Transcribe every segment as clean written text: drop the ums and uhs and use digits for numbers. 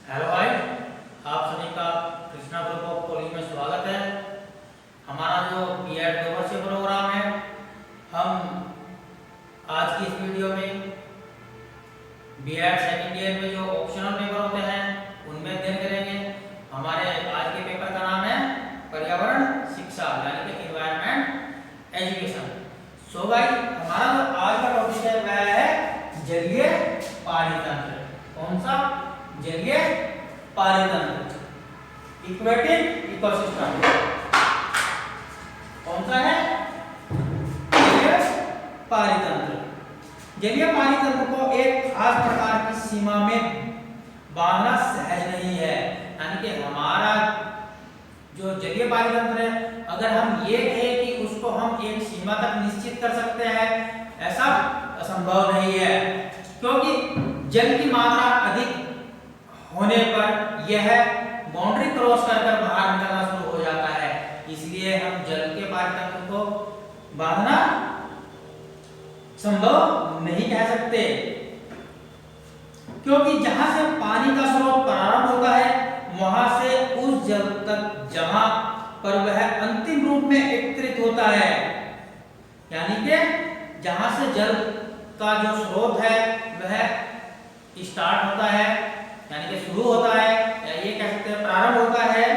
Hello भाई, आप सभी का कृष्णा ग्रुप ऑफ कॉलेज में स्वागत है। हमारा जो बीएड 2 वर्षीय प्रोग्राम है, हम आज की इस वीडियो में बीएड सेकेंड ईयर में जो ऑप्शनल पेपर होते हैं उनमें अध्ययन करेंगे। हमारे आज के पेपर का नाम है पर्यावरण शिक्षा यानी कि एनवायरनमेंट एजुकेशन। सो भाई, हमारा जो आज का टॉपिक है वह है जलीय पारितंत्र। कौन सा? जलीय पारितंत्र, इक्वेटिक इकोसिस्टम। कौन सा है? जलीय पारितंत्र। जलीय पारितंत्र को एक खास प्रकार की सीमा में बांधना सहज नहीं है। यानी कि हमारा जो जलीय पारितंत्र है, अगर हम ये कहें कि उसको हम एक सीमा तक निश्चित कर सकते हैं, ऐसा असंभव नहीं है, क्योंकि जल की मात्रा अधिक होने पर यह बाउंड्री क्रॉस कर बाहर निकलना शुरू हो जाता है। इसलिए हम जल के पारितंत्र को बांधना संभव नहीं कह सकते, क्योंकि जहां से पानी का स्रोत प्रारंभ होता है वहां से उस जल तक जहां पर वह अंतिम रूप में एकत्रित होता है, यानी कि जहां से जल का जो स्रोत है वह स्टार्ट होता है, यानी कि शुरू होता है, या ये कह सकते हैं प्रारंभ होता है,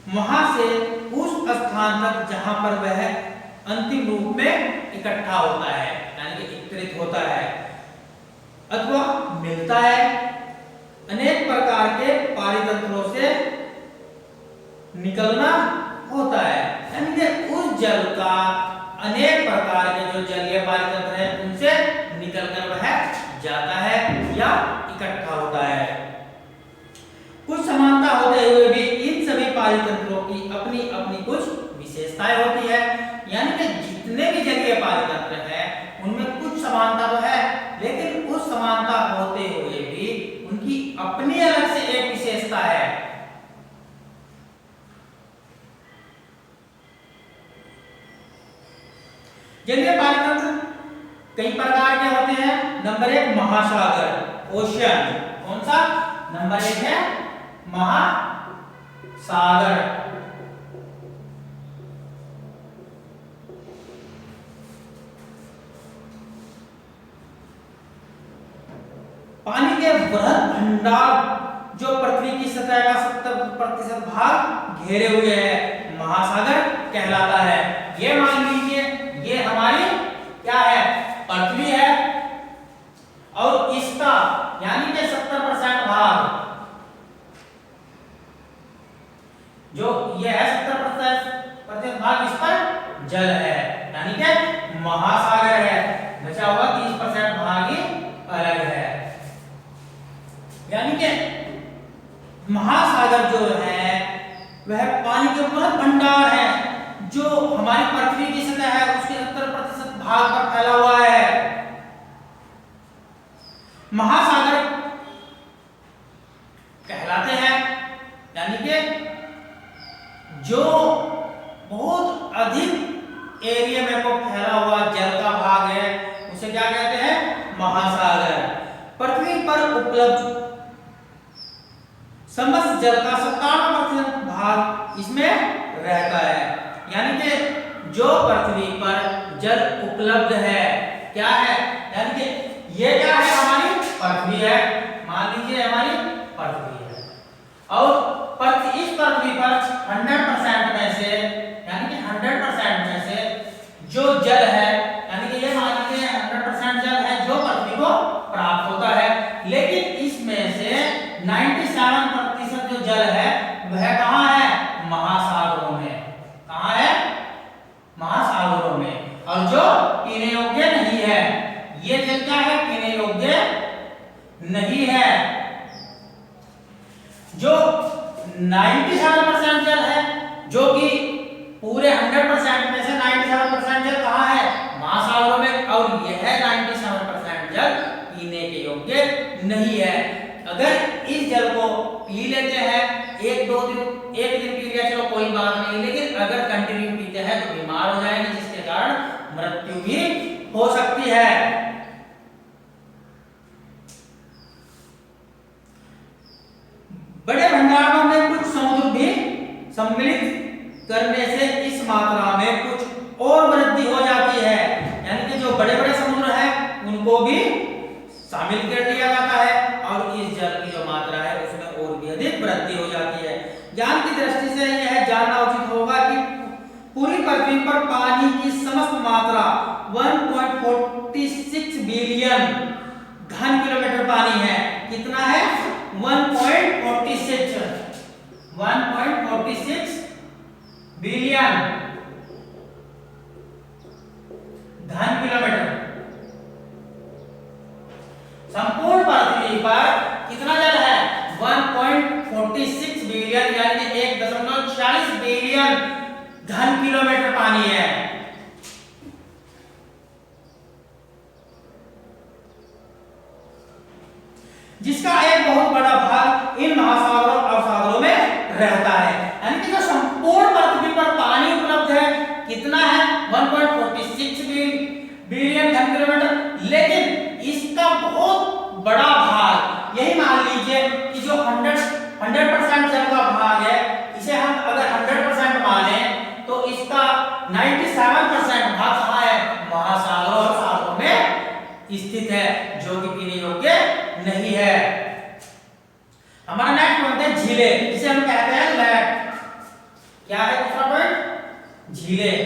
वहां से उस स्थान तक जहां पर वह अंतिम रूप में इकट्ठा होता है, यानी कि एकत्रित होता है अथवा मिलता है। अनेक प्रकार के पारितंत्रों से निकलना होता है, यानी कि उस जल का अनेक प्रकार के जो जलीय पारितंत्र हैं उनसे निकलकर वह जाता है या इकट्ठा होता है। कुछ समानता होते हुए भी इन सभी पारितंत्रों की अपनी अपनी कुछ विशेषताएं होती है, यानी कि जितने भी जलीय पारितंत्र हैं उनमें कुछ समानता तो है, लेकिन उस समानता होते हुए भी उनकी अपनी अलग से एक विशेषता है। जलीय पारितंत्र कई प्रकार के होते हैं। नंबर 1 महासागर, ओशियन। कौन सा? नंबर 1 है महासागर। पानी के बृहद भंडार जो पृथ्वी की सतह का 70% भाग घेरे हुए है, महासागर कहलाता है। ये मान लीजिए ये हमारी क्या है? पृथ्वी है, और इसका यानी कि 70% भाग जो ये है 70% भाग इस पर जल है, यानी कि महासागर है। बचा हुआ 30% भाग ही अलग है, यानी कि महासागर जो है वह पानी के बृहद भंडार है जो हमारी पृथ्वी की सतह है उसके 70% भाग पर फैला हुआ है। महासागर कहलाते हैं, यानी कि जो बहुत अधिक एरिया में को फैला हुआ जल का भाग है उसे क्या कहते हैं? महासागर। पृथ्वी पर उपलब्ध समस्त जल का 57% भाग इसमें रहता है, यानी कि जो पृथ्वी पर जल उपलब्ध है क्या है? यानी कि ये क्या है? हमारी पृथ्वी है, मान लीजिए हमारी पृथ्वी है, और इस पृथ्वी पर 100% में से, यानी कि 100% में से जो जल है, यानी कि ये मान लीजिए 100% जल है जो पृथ्वी को प्राप्त होता है, लेकिन इसमें से 97% जो जल है वह कहाँ है? महासागरों में। कहाँ है? महासागरों में। और जो पीने योग्य नहीं है, ये जल क्या है? पीने योग्य नहीं है। जो 97% जल है, जो कि पूरे 100% में से 97% जल कहाँ है? महासागरों में, और यह 97% जल पीने के योग्य नहीं है। अगर इस जल को पी लेते हैं, एक दिन पी लिया चलो कोई बात नहीं, लेकिन अगर कंटिन्यू पीते हैं तो बीमार हो जाएंगे, जिसके कारण मृत्यु भी हो सकती है। सम्मिलित करने से इस मात्रा में कुछ और वृद्धि हो जाती है, यानी कि जो बड़े बड़े समुद्र हैं उनको भी शामिल कर लिया जाता है और इस जल की जो मात्रा है उसमें और भी अधिक वृद्धि हो जाती है। ज्ञान की दृष्टि से यह जानना उचित होगा कि पूरी पृथ्वी पर पानी की समस्त मात्रा 1.46 बिलियन घन किलोमीटर पानी है। कितना है? 1.46 बिलियन घन किलोमीटर। संपूर्ण पृथ्वी पर कितना जल है? 1.46 बिलियन यानी कि 1.40 बिलियन घन किलोमीटर पानी है। जिसका एक बहुत बड़ा भाग इन महासागरों और सागरों में रहता है। यानी कि जो संपूर्ण पृथ्वी पर पानी उपलब्ध है कितना है? 1.46 बिलियन घन किलोमीटर, लेकिन इसका बहुत बड़ा भाग, यही मान लीजिए कि जो 100% जल का भाग है, इसे हम अगर 100% माने तो इसका 97% भाग कहाँ है? महासागरों और सागरों में स्थित है, जो कि पीने योग्य नहीं है। हमारा नेक्स्ट पॉइंट है झीलें, जिसे हम कहते हैं लेक। क्या है दूसरा पॉइंट? झीलें।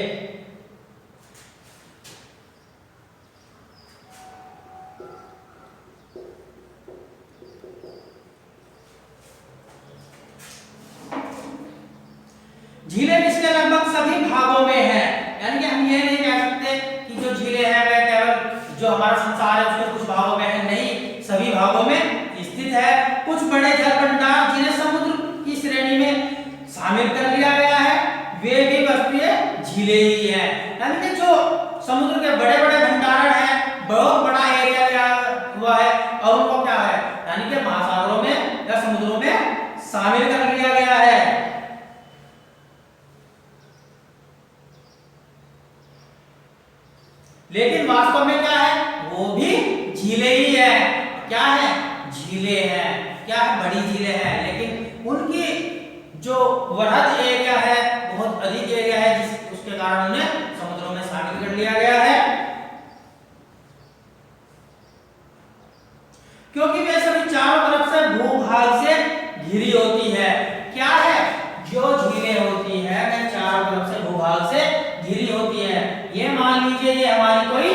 झीलें इसके लगभग सभी भागों में है, यानी कि हम ये नहीं कह सकते कि जो झीलें हैं वह केवल जो हमारा संसार है उसके कुछ भागों में है, नहीं, सभी भागों में स्थित है। कुछ बड़े जल भंडार जिन्हें समुद्र की श्रेणी में शामिल कर लिया गया है वे भी वस्तुएं झीलें ही हैं। यानी कि जो समुद्र के बड़े बड़े भंडारण हैं, बहुत बड़ा एरिया लिया हुआ है और उनको क्या है, यानी कि महासागरों में या समुद्रों में शामिल कर लिया गया है। लेकिन वास्तव में क्या है? वो भी झीलें ही है। क्या है? झीलें हैं। क्या है? बड़ी झीलें हैं, लेकिन उनकी जो वृहद एरिया है, बहुत अधिक एरिया है, जिस उसके कारण उन्हें समुद्रों में शामिल कर लिया गया है, क्योंकि वे सभी चारों तरफ से भूभाग से घिरी होती है। क्या है? जो झीलें होती है वे चारों तरफ से भूभाग से घिरी होती है। ये मान लीजिए ये हमारी कोई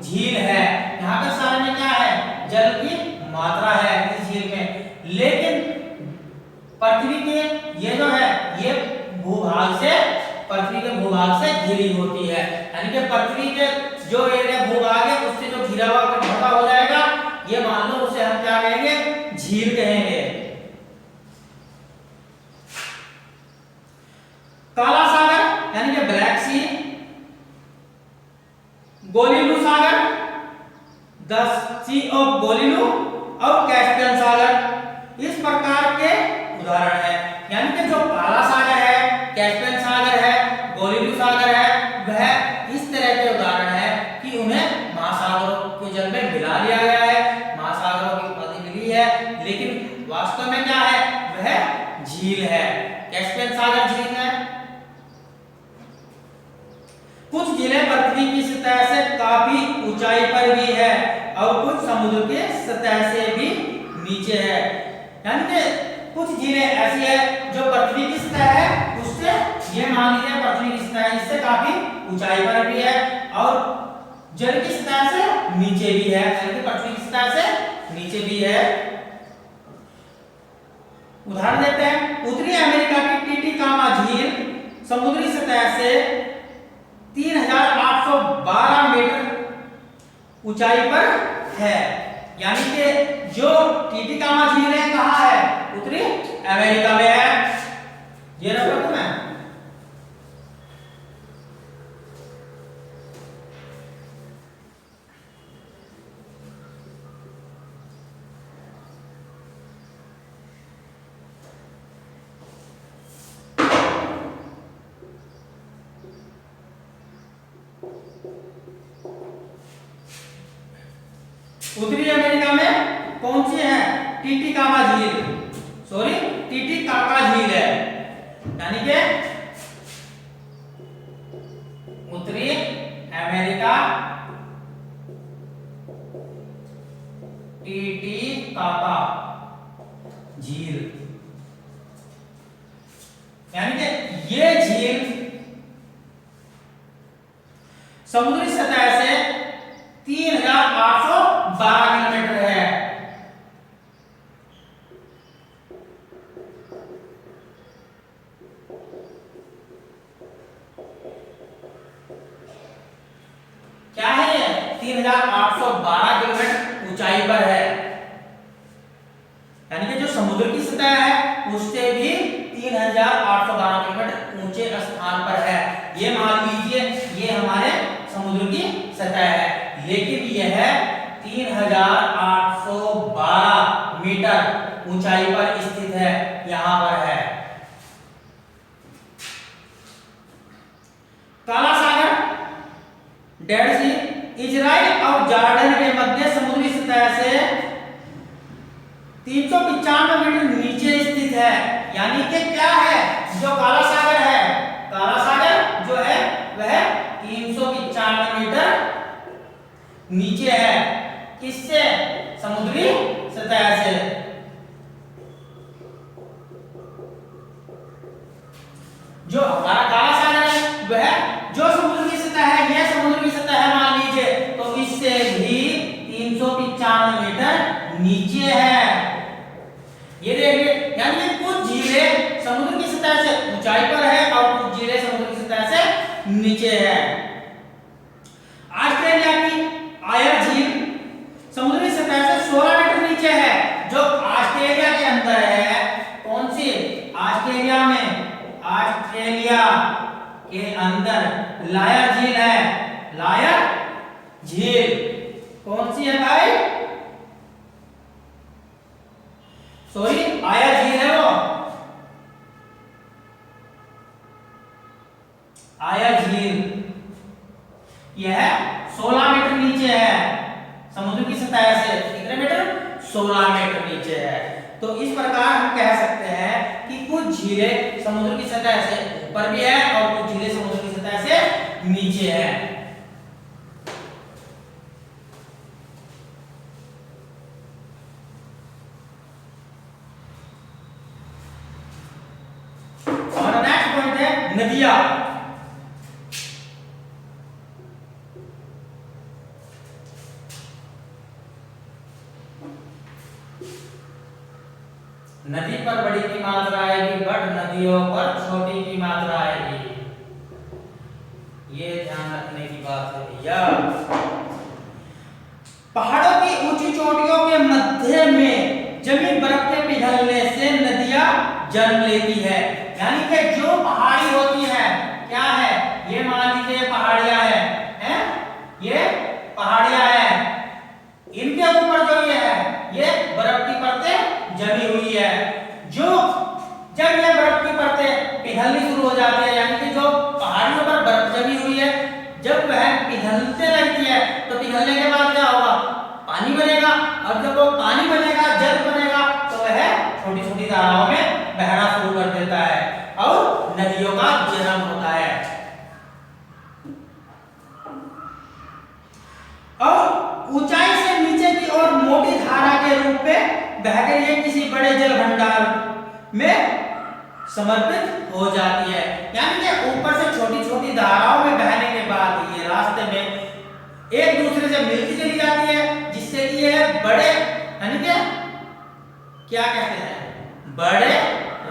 झील है, यहाँ पे सारे में क्या है? जल की मात्रा है इस झील में, लेकिन पृथ्वी के ये जो है ये भूभाग से, पृथ्वी के भूभाग से घिरी होती है। यानी कि पृथ्वी के जो एरिया भूभाग है उससे जो घिरा हुआ ढका हो जाएगा, ये मान लो उसे हम क्या कहेंगे? झील कहेंगे। काला सागर यानी कि ब्लैक सी, गोलिलू सागर, द सी ऑफ गोलिलू और कैस्पियन सागर इस प्रकार के उदाहरण है। यानी कि जो काला सागर है, कैस्पियन सागर है, गोलिलू सागर है, वह इस तरह के उदाहरण है कि उन्हें महासागरों के जल में मिला लिया गया है, महासागरों की उपाधि मिली है, लेकिन वास्तव में क्या है? वह झील है। कैस्पियन सागर झील है। कुछ झीलें पृथ्वी की सतह से काफी ऊंचाई पर भी है और कुछ समुद्र के सतह से भी नीचे है। यानी कि कुछ झीलें ऐसी है जो पृथ्वी की सतह है उससे, ये मान लीजिए पृथ्वी की सतह इससे काफी ऊंचाई पर भी है और जल की सतह से नीचे भी है, यानी कि पृथ्वी की सतह से नीचे भी है। उदाहरण देते हैं, उत्तरी अमेरिका की टिटिकामा झील समुद्री सतह से 3812 मीटर ऊंचाई पर है। यानी कि जो टिटिकामा झील है कहाँ है? उत्तरी अमेरिका में है। ये रखो तुम्हें। उत्तरी अमेरिका में कौन सी है? टिटिकामा झील, सॉरी टिटिकाका झील है। यानी कि उत्तरी अमेरिका, टीटीकाका झील, यानी कि ये झील समुद्री सतह से 3812 किलोमीटर है। क्या है ये? 3812 किलोमीटर ऊंचाई पर है, यानी कि जो समुद्र की सतह है उससे भी 3812 किलोमीटर ऊंचे स्थान पर है। ये मान लीजिए ये हमारे समुद्र की सतह है, लेकिन यह 3812 मीटर ऊंचाई पर स्थित है, यहां पर है। काला सागर, डेड सी, इजराइल और जॉर्डन के मध्य समुद्री सतह से 395 मीटर नीचे स्थित है। यानी कि क्या है, जो काला सागर है, काला सागर जो है वह 395 मीटर नीचे है, किससे? समुद्री सतह से। जो हमारा काला सागर है वह जो समुद्र की सतह है, यह समुद्र की सतह है मान लीजिए, तो इससे भी 395 मीटर नीचे है। ये देखिए, यानी कुछ झीलें समुद्र की सतह से ऊंचाई पर है और कुछ झीलें समुद्र की सतह से नीचे है। ऑस्ट्रेलिया की आयर झील समुद्री सतह से 16 मीटर नीचे है, जो ऑस्ट्रेलिया के अंदर है। कौन सी? ऑस्ट्रेलिया में, ऑस्ट्रेलिया के अंदर लायर झील है। लायर झील कौन सी है भाई? सॉरी, आयर झील है वो, आयर झील। यह 16 मीटर नीचे है समुद्र की सतह से। कितने मीटर? 16 मीटर नीचे है। तो इस प्रकार हम कह सकते हैं कि कुछ झीलें समुद्र की सतह से ऊपर भी है और कुछ झीलें समुद्र की सतह से नीचे है। हमारा नेक्स्ट पॉइंट है नदियां। नदी पर बड़ी की मात्रा आएगी बट नदियों पर छोटी की मात्रा आएगी, ये ध्यान रखने की बात है भैया। पहाड़ों की ऊंची चोटियों के मध्य में जमी बर्फ के पिघलने से नदियां जन्म लेती है। यानी कि जो पहाड़ी होती है, क्या है, ये मान लीजिए पहाड़ियां हैं, ये पहाड़ियां हैं, इनके ऊपर जो ये है ये बर्फ की परतें जमी हुई है। जो जब ये बर्फ की परतें पिघलनी शुरू हो जाती है, यानी कि जो पहाड़ियों पर बर्फ जमी हुई है, जब वह पिघलते लगती है तो पिघलने के बाद क्या होगा? पानी बनेगा, और जब वो पानी बनेगा, जल बनेगा, तो वह छोटी छोटी धाराओं में बहना शुरू कर देता है और नदियों का जन्म होता है। और ऊंचाई से नीचे की ओर मोटी धारा के रूप में बहकर ये किसी बड़े जल भंडार में समर्पित हो जाती है। यानी कि ऊपर से छोटी छोटी धाराओं में बहने के बाद ये रास्ते में एक दूसरे से मिलती चली जाती है, जिससे कि यह बड़े, यानी कि क्या कहते हैं, बड़े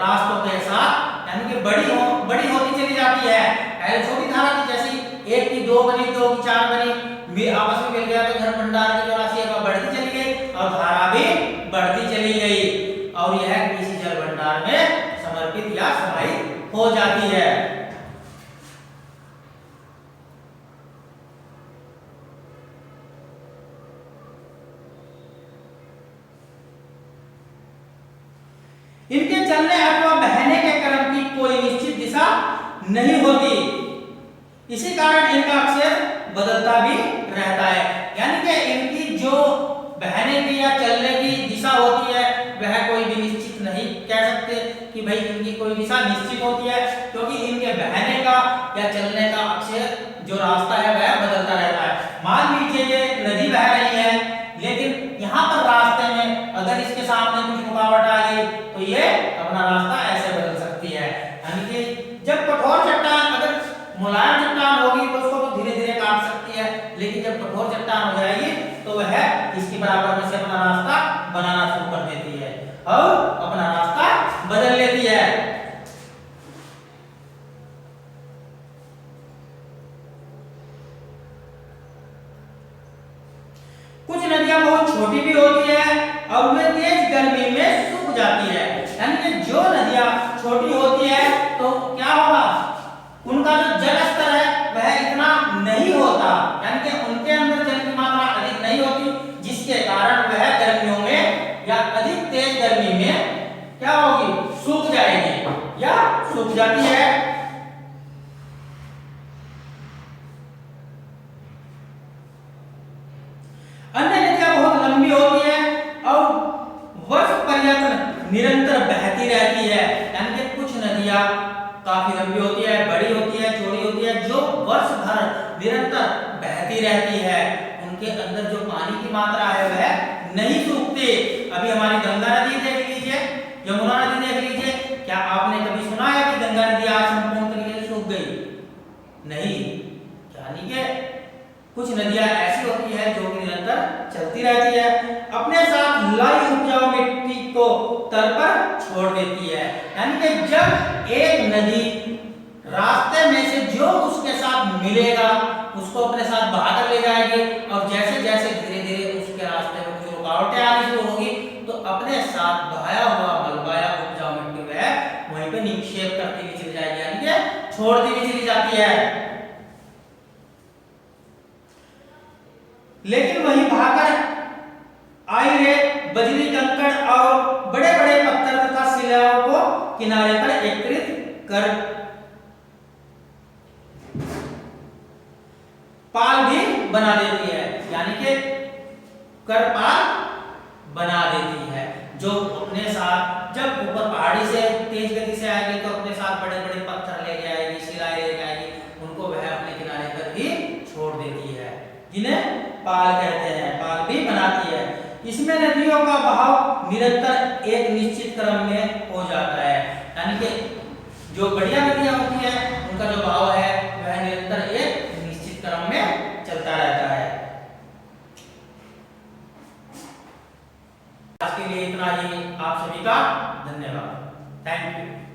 रास्तों के साथ, यानी कि बड़ी होती चली जाती है। पहले छोटी धारा थी, जैसी 1 की 2 बनी, 2 की 4 बनी, आपस में मिल गया तो जल भंडार की जो राशि है वह बढ़ती चली गई और धारा भी बढ़ती चली गई और यह किसी जल भंडार में समर्पित या समाहित हो जाती है। इनके चलने अथवा बहने के क्रम की कोई निश्चित दिशा नहीं होती, इसी कारण इनका अक्सर बदलता भी रहता है। यानी कि इनकी जो बहने की या चलने की दिशा होती है वह कोई भी निश्चित नहीं कह सकते, कि भाई इनकी कोई दिशा निश्चित होती है, क्योंकि इनके बहने का या चलने का अक्सर जो रास्ता है वह बदलता रहता है। मान लीजिए ये नदी बह रही है, लेकिन यहाँ पर रास्ते में अगर इसके सामने कुछ रुकावट आ गई तो ये अपना रास्ता ऐसे बदल सकती है। यानी कि जब कठोर चट्टान, अगर मुलायम चट्टान होगी तो उसको तो धीरे धीरे काट सकती है, लेकिन जब कठोर चट्टान हो जाएगी तो वह इसकी बराबर में से अपना रास्ता बनाना शुरू कर देती है और अपना रास्ता बदल लेती है। कुछ नदियां बहुत छोटी भी होती है और वे तेज गर्मी में सूख जाती है। यानी कि जो नदियां छोटी होती है तो क्या होगा, उनका जो जल स्तर है वह इतना नहीं होता, यानी कि उनके अंदर जल की मात्रा अधिक नहीं होती, जिसके कारण वह गर्मियों में या अधिक तेज गर्मी में क्या होगी, सूख जाएगी या सूख जाती है। अन्य नदियां बहुत लंबी होती है और वर्ष पर्यंत निरंतर बहती रहती है। यानी कि कुछ नदियां काफी लंबी होती है, बड़ी होती है, चौड़ी होती है, जो वर्ष भर निरंतर बहती रहती है। उनके अंदर जो पानी की मात्रा है वह नहीं सूखती। अभी हमारी गंगा नदी देख लीजिए, यमुना नदी देख लीजिए, क्या आपने कभी सुना है कि गंगा नदी आज संपूर्ण तरीके से सूख गई? नहीं। यानी कि कुछ नदियां ऐसी होती है जो कि निरंतर चलती रहती है, अपने साथ लाई उपजाऊ मिट्टी को तल पर छोड़ देती है। यानी कि जब एक नदी रास्ते में से जो उसके साथ मिलेगा उसको अपने साथ बहा कर ले जाएगी, और जैसे जैसे धीरे धीरे उसके रास्ते में कुछ रुकावटें आनी शुरू होगी तो अपने साथ बहाया हुआ मलबा या उपजाऊ मिट्टी वह वहीं पे निक्षेप करती हुई चली जाएगी, यानी कि छोड़ती हुई चली जाती है। लेकिन वही बहाकर आई रेत, बजरी, कंकड़ और बड़े बड़े पत्थर तथा शिलाओं को किनारे पर एकत्रित कर पाल भी बना देती है। यानी कि कर पाल बना देती है, जो अपने साथ जब ऊपर पहाड़ी से तेज गति से आएगी तो अपने साथ बड़े बड़े पत्थर लेके आएगी, शिलाएं लेके आएगी, उनको वह अपने किनारे पर ही छोड़ देती है, जिन्हें पाल कहते हैं, पाल भी बनाती है। इसमें नदियों का बहाव निरंतर एक निश्चित क्रम में हो जाता है। यानी कि जो बढ़िया नदियां होती है उनका जो बहाव है वह निरंतर एक निश्चित क्रम में चलता रहता है। आज के लिए इतना ही। आप सभी का धन्यवाद। Thank you.